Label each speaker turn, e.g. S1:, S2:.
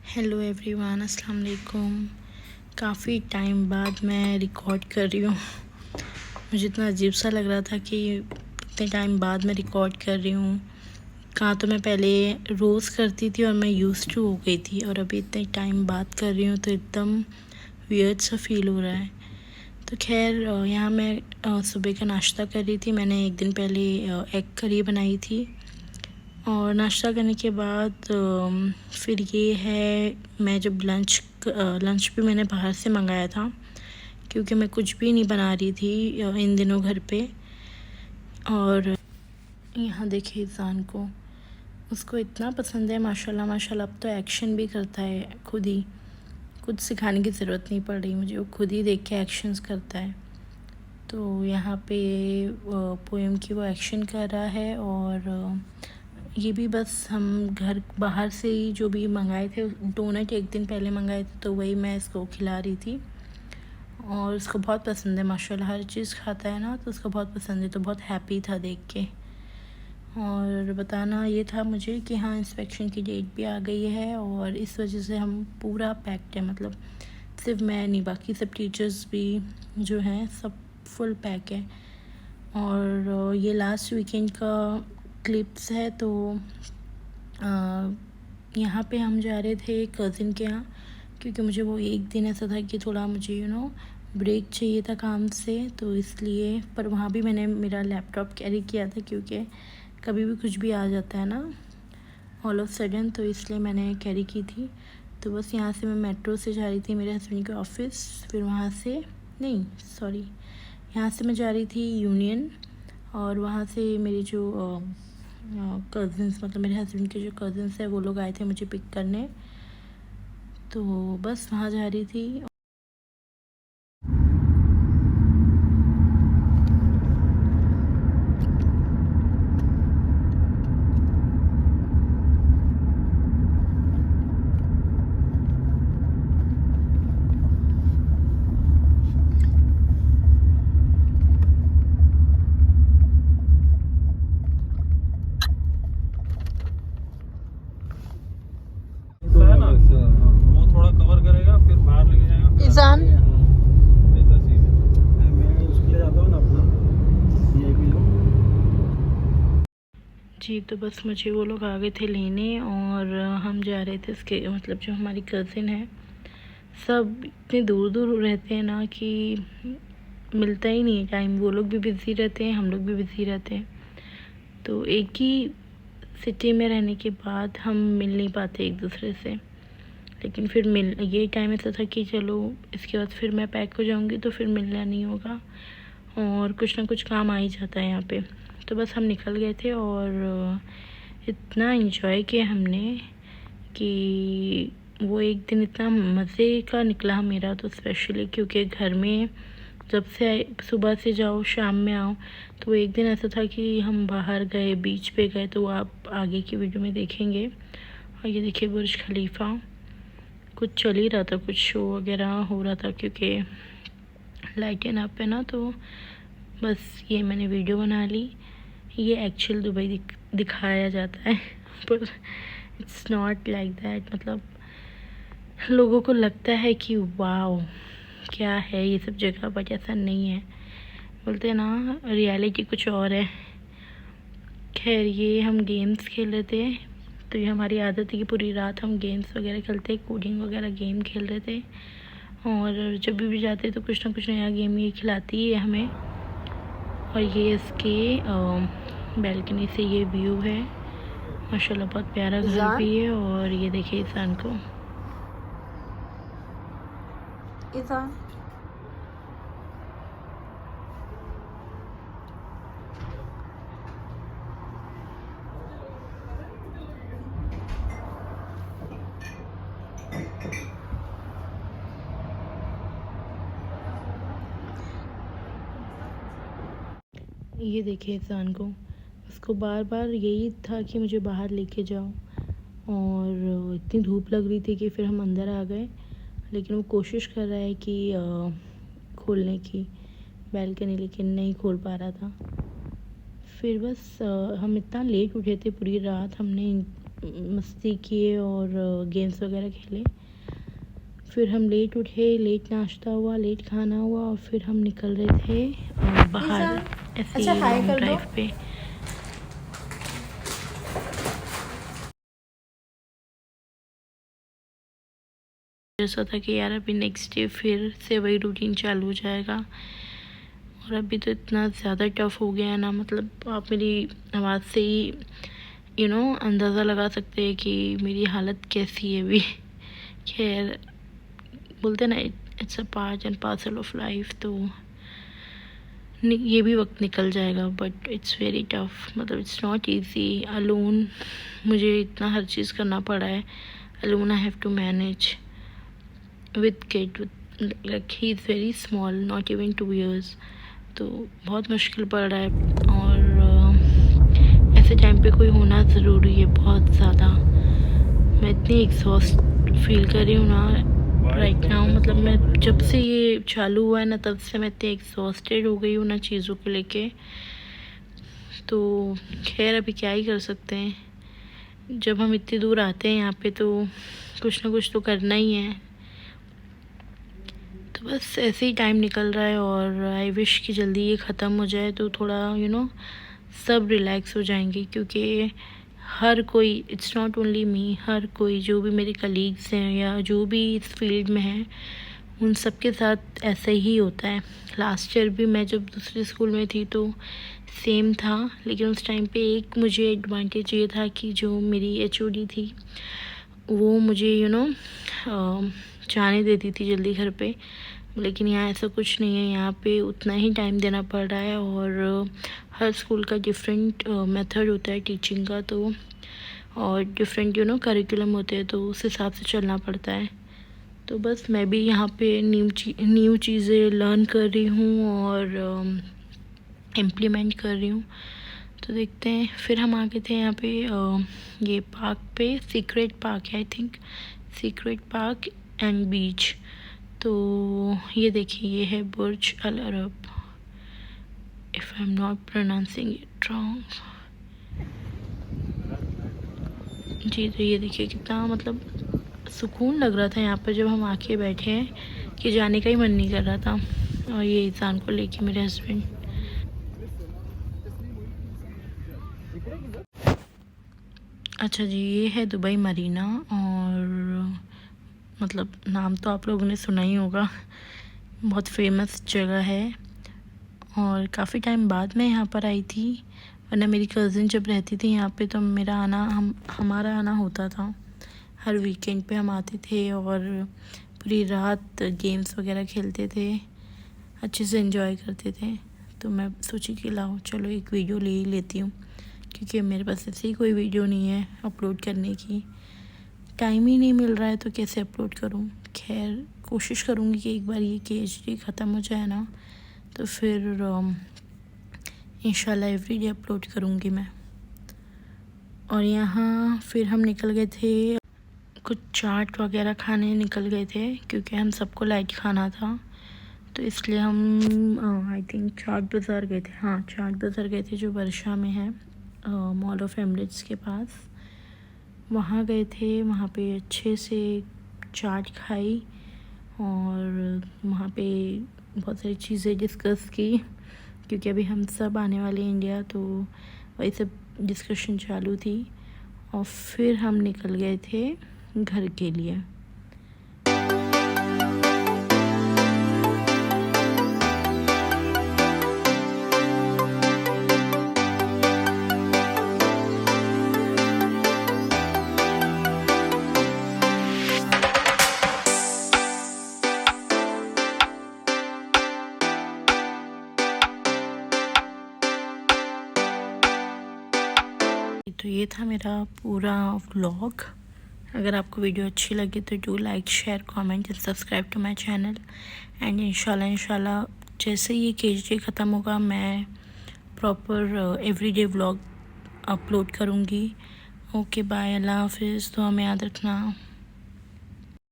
S1: Hello everyone, अस्सलाम वालेकुम। काफ़ी टाइम बाद मैं रिकॉर्ड कर रही हूँ। मुझे इतना अजीब सा लग रहा था कि इतने टाइम बाद मैं रिकॉर्ड कर रही हूँ। कहाँ तो मैं पहले रोज़ करती थी और मैं यूज्ड टू हो गई थी, और अभी इतने टाइम बाद कर रही हूँ तो एकदम वियर्ड सा फील हो रहा है। तो खैर, यहाँ मैं सुबह का नाश्ता कर रही थी। मैंने एक दिन पहले एग करी बनाई थी, और नाश्ता करने के बाद फिर ये है, मैं जब लंच भी मैंने बाहर से मंगाया था, क्योंकि मैं कुछ भी नहीं बना रही थी इन दिनों घर पे। और यहाँ देखिए ईज़ान को, उसको इतना पसंद है माशाल्लाह माशाल्लाह। अब तो एक्शन भी करता है खुद ही, कुछ सिखाने की ज़रूरत नहीं पड़ रही मुझे, वो खुद ही देख के एक्शंस करता है। तो यहाँ पे पोएम की वो एक्शन कर रहा है, और ये भी बस हम घर बाहर से ही जो भी मंगाए थे, डोनट एक दिन पहले मंगाए थे, तो वही मैं इसको खिला रही थी। और उसको बहुत पसंद है माशाल्लाह, हर चीज़ खाता है ना, तो उसको बहुत पसंद है, तो बहुत हैप्पी था देख के। और बताना ये था मुझे कि हाँ, इंस्पेक्शन की डेट भी आ गई है, और इस वजह से हम पूरा पैक्ड है। मतलब सिर्फ मैं नहीं, बाकी सब टीचर्स भी जो हैं सब फुल पैक है। और ये लास्ट वीकेंड का क्लिप्स है। तो यहाँ पे हम जा रहे थे कज़िन के यहाँ, क्योंकि मुझे वो एक दिन ऐसा था कि थोड़ा मुझे ब्रेक चाहिए था काम से, तो इसलिए। पर वहाँ भी मैंने मेरा लैपटॉप कैरी किया था, क्योंकि कभी भी कुछ भी आ जाता है ना ऑल ऑफ सडन, तो इसलिए मैंने कैरी की थी। तो बस यहाँ से मैं मेट्रो से जा रही थी मेरे हस्बैंड के ऑफ़िस, फिर वहाँ से नहीं, सॉरी, यहाँ से मैं जा रही थी यूनियन, और वहाँ से मेरी जो कज़िन्स, मतलब मेरे हस्बैंड के जो कज़िन्स हैं, वो लोग आए थे मुझे पिक करने। तो बस वहाँ जा रही थी।
S2: है ना, वो थोड़ा कवर करेगा, फिर बाहर लेके जाएगा, फिर
S1: ईज़ान,
S2: ऐसा सीन है। मैं उसके लिए जाता हूँ ना अपना, ये भी लो।
S1: जी, तो बस मुझे वो लोग आ गए थे लेने, और हम जा रहे थे इसके, मतलब जो हमारी कज़िन है, सब इतने दूर दूर रहते हैं ना कि मिलता ही नहीं है टाइम। वो लोग भी बिज़ी रहते हैं, हम लोग भी बिज़ी रहते हैं, तो एक ही सिटी में रहने के बाद हम मिल नहीं पाते एक दूसरे से। लेकिन फिर ये टाइम ऐसा था कि चलो, इसके बाद फिर मैं पैक हो जाऊंगी, तो फिर मिलना नहीं होगा, और कुछ ना कुछ काम आ ही जाता है यहाँ पे। तो बस हम निकल गए थे, और इतना इन्जॉय किया हमने कि वो एक दिन इतना मज़े का निकला मेरा तो, स्पेशली क्योंकि घर में जब से सुबह से जाओ शाम में आओ। तो एक दिन ऐसा था कि हम बाहर गए, बीच पे गए, तो वो आप आगे की वीडियो में देखेंगे। और ये देखिए बुर्ज खलीफा, कुछ चल ही रहा था, कुछ शो वगैरह हो रहा था, क्योंकि लाइटें अप है ना, तो बस ये मैंने वीडियो बना ली। ये एक्चुअल दुबई दिखाया जाता है पर इट्स नॉट लाइक दैट। मतलब लोगों को लगता है कि वाओ क्या है ये सब जगह, बट ऐसा नहीं है। बोलते हैं ना, रियलिटी कुछ और है। खैर, ये हम गेम्स खेल रहे थे, तो ये हमारी आदत है कि पूरी रात हम गेम्स वगैरह खेलते, कोडिंग वगैरह गेम खेल रहे थे। और जब भी जाते तो कुछ ना कुछ नया गेम ये खिलाती है हमें। और ये इसके बैल्कनी से ये व्यू है, माशाल्लाह बहुत प्यारा घर भी है। और ये देखिए ईज़ान को, ईज़ान ये देखिए ईज़ान को, उसको बार बार यही था कि मुझे बाहर लेके जाओ। और इतनी धूप लग रही थी कि फिर हम अंदर आ गए, लेकिन वो कोशिश कर रहा है कि खोलने की बैल्कनी, लेकिन नहीं खोल पा रहा था। फिर बस हम इतना लेट उठे थे, पूरी रात हमने मस्ती किए और गेम्स वगैरह खेले। फिर हम लेट उठे, लेट नाश्ता हुआ, लेट खाना हुआ और फिर हम निकल रहे थे बाहर ऐसे ही लॉन्ग ड्राइव पे। ऐसा था कि यार अभी नेक्स्ट डे फिर से वही रूटीन चालू हो जाएगा और अभी तो इतना ज़्यादा टफ हो गया है ना, मतलब आप मेरी आवाज़ से ही अंदाज़ा लगा सकते हैं कि मेरी हालत कैसी है अभी। खैर बोलते ना, it's a part and parcel of life, तो ये भी वक्त निकल जाएगा। बट इट्स वेरी टफ, मतलब इट्स नॉट इजी अलोन। मुझे इतना हर चीज़ करना पड़ा है alone. I have to manage with kid like he is very small, not even 2 years, तो बहुत मुश्किल पड़ रहा है। और ऐसे टाइम पे कोई होना ज़रूरी है बहुत ज़्यादा। मैं इतनी एग्जॉस्ट फील कर रही हूँ ना राइट नाउ, मतलब मैं जब से ये चालू हुआ है ना तब से मैं इतनी एग्जॉस्टेड हो गई हूँ ना चीज़ों को लेके। तो खैर अभी क्या ही कर सकते हैं, जब हम इतनी दूर आते हैं यहाँ पे तो कुछ ना कुछ तो करना ही है। तो बस ऐसे ही टाइम निकल रहा है और आई विश कि जल्दी ये ख़त्म हो जाए तो थोड़ा सब रिलैक्स हो जाएंगे। क्योंकि हर कोई, इट्स नॉट ओनली मी, हर कोई जो भी मेरे कलीग्स हैं या जो भी इस फील्ड में हैं उन सब के साथ ऐसा ही होता है। लास्ट ईयर भी मैं जब दूसरे स्कूल में थी तो सेम था, लेकिन उस टाइम पे एक मुझे एडवांटेज ये था कि जो मेरी एचओडी थी वो मुझे जाने देती थी जल्दी घर पे। लेकिन यहाँ ऐसा कुछ नहीं है, यहाँ पे उतना ही टाइम देना पड़ रहा है और हर स्कूल का डिफरेंट मेथड होता है टीचिंग का, तो और डिफरेंट करिकुलम होते हैं, तो उस हिसाब से चलना पड़ता है। तो बस मैं भी यहाँ पे न्यू चीज़ें लर्न कर रही हूँ और इम्प्लीमेंट कर रही हूँ। तो देखते हैं। फिर हम आ गए थे यहाँ पे ये पार्क पे, सीक्रेट पार्क है I think, secret park and beach. तो ये देखिए, ये है Burj Al Arab, if I am not pronouncing it wrong जी। तो ये देखिए कितना मतलब सुकून लग रहा था यहाँ पर जब हम आके बैठे हैं कि जाने का ही मन नहीं कर रहा था। और ये इंसान को लेके मेरे हस्बैंड। अच्छा जी, ये है दुबई मरीना और मतलब नाम तो आप लोगों ने सुना ही होगा, बहुत फेमस जगह है। और काफ़ी टाइम बाद मैं यहाँ पर आई थी, वरना मेरी कज़िन जब रहती थी यहाँ पे तो हमारा आना होता था। हर वीकेंड पे हम आते थे और पूरी रात गेम्स वगैरह खेलते थे, अच्छे से एंजॉय करते थे। तो मैं सोची कि लाओ चलो एक वीडियो ले ही लेती हूँ, क्योंकि मेरे पास ऐसे ही कोई वीडियो नहीं है अपलोड करने की, टाइम ही नहीं मिल रहा है तो कैसे अपलोड करूँ। खैर कोशिश करूँगी कि एक बार ये केएचडी ख़त्म हो जाए ना तो फिर इंशाल्लाह एवरीडे अपलोड करूँगी मैं। और यहाँ फिर हम निकल गए थे, कुछ चाट वगैरह खाने निकल गए थे क्योंकि हम सबको लाइट खाना था, तो इसलिए हम आई थिंक चाट बाज़ार गए थे। हाँ, चाट बाज़ार गए थे जो वर्षा में है, मॉल ऑफ एमिरेट्स के पास। वहाँ गए थे, वहाँ पे अच्छे से चाट खाई और वहाँ पे बहुत सारी चीज़ें डिस्कस की, क्योंकि अभी हम सब आने वाले इंडिया, तो वही सब डिस्कशन चालू थी। और फिर हम निकल गए थे घर के लिए। तो ये था मेरा पूरा व्लॉग। अगर आपको वीडियो अच्छी लगी तो do like, share, comment and subscribe to my channel. And इंशाल्लाह जैसे ये केएचडी ख़त्म होगा मैं प्रॉपर एवरीडे व्लॉग अपलोड करूँगी। ओके बाय, अल्लाह हाफिज़, दुआ में याद रखना।